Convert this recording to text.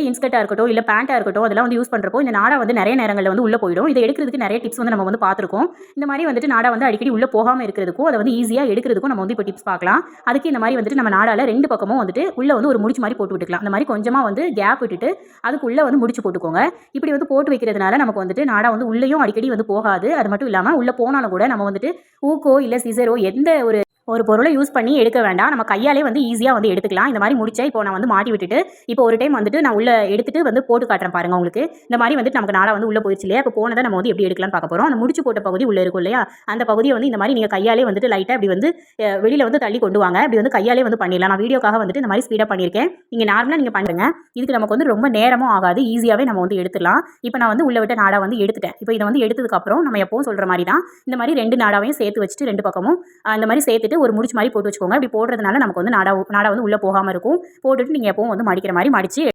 இன்ஸ்கர்ட்டாக இருக்கட்டும் இல்லை பேண்ட்டாக இருக்கட்டும் அதெல்லாம் வந்து யூஸ் பண்ணுறப்போ இந்த நாடா வந்து நிறைய நேரங்களில் வந்து உள்ளே போயிடும். இதை எடுக்கிறதுக்கு நிறைய டிப்ஸ் வந்து நம்ம வந்து பார்த்துருக்கோம். இந்த மாதிரி வந்துட்டு நாடா வந்து அடிக்கடி உள்ளே போகாமல் இருக்கிறதுக்கும் அதை வந்து ஈஸியாக எடுக்கிறதுக்கும் நம்ம வந்து இப்போ டிப்ஸ் பார்க்கலாம். அதுக்கு இந்த மாதிரி வந்துட்டு நம்ம நாடால 2 பக்கமும் வந்துட்டு உள்ளே வந்து ஒரு முடிச்சு மாதிரி போட்டு விட்டுக்கலாம். இந்த மாதிரி கொஞ்சமாக வந்து கேப் விட்டுட்டு அதுக்குள்ளே வந்து முடிச்சு போட்டுக்கோங்க. இப்படி வந்து போட்டு வைக்கிறதுனால நமக்கு வந்துட்டு நாடா வந்து உள்ளேயும் அடிக்கடி வந்து போகாது. அது மட்டும் இல்லாமல் உள்ளே போனாலும் கூட நம்ம வந்துட்டு ஊக்கோ இல்லை சிசரோ எந்த ஒரு பொருளை யூஸ் பண்ணி எடுக்க வேண்டாம். நம்ம கையாலே வந்து ஈஸியாக வந்து எடுத்துக்கலாம். இந்த மாதிரி முடிச்சா இப்போ நான் வந்து மாட்டி விட்டுட்டு இப்போ ஒரு டைம் வந்துட்டு நான் உள்ள எடுத்துட்டு வந்து போட்டு காட்டுறேன் பாருங்க உங்களுக்கு. இந்த மாதிரி வந்துட்டு நமக்கு நாடா வந்து உள்ள போயிடுச்சு இல்லையா? இப்போ போனதை நம்ம வந்து எப்படி எடுக்கலாம்னு பார்க்க போகிறோம். அந்த முடிச்சு போட்ட பகுதி உள்ள இருக்கும் இல்லையா? அந்த பகுதியை வந்து இந்த மாதிரி நீங்கள் கையாலே வந்துட்டு லைட்டாக இப்படி வந்து வெளியில் வந்து தள்ளி கொண்டு வாங்க. இப்படி வந்து கையாலே வந்து பண்ணிடலாம். நான் வீடியோக்காக வந்துட்டு இந்த மாதிரி ஸ்பீடாக பண்ணியிருக்கேன். நீங்கள் நார்மலாக நீங்கள் பண்ணுங்க. இதுக்கு நமக்கு வந்து ரொம்ப நேரமும் ஆகாது. ஈஸியாகவே நம்ம வந்து எடுத்துடலாம். இப்போ நான் வந்து உள்ள விட்ட நாடா வந்து எடுத்துட்டேன். இப்போ இதை வந்து எடுத்ததுக்கப்புறம் நம்ம எப்பவும் சொல்கிற மாதிரி தான் இந்த மாதிரி 2 நாடாவையும் சேர்த்து வச்சுட்டு 2 பக்கமும் இந்த மாதிரி சேர்த்துட்டு ஒரு முடிச்சு மாதிரி போட்டு வச்சுக்கோங்க. அப்படி போடுறதுனால நமக்கு வந்து நாடா வந்து உள்ளே போகாமல் இருக்கும். போட்டுட்டு நீங்கள் எப்பவும் வந்து மடிக்கிற மாதிரி மடிச்சு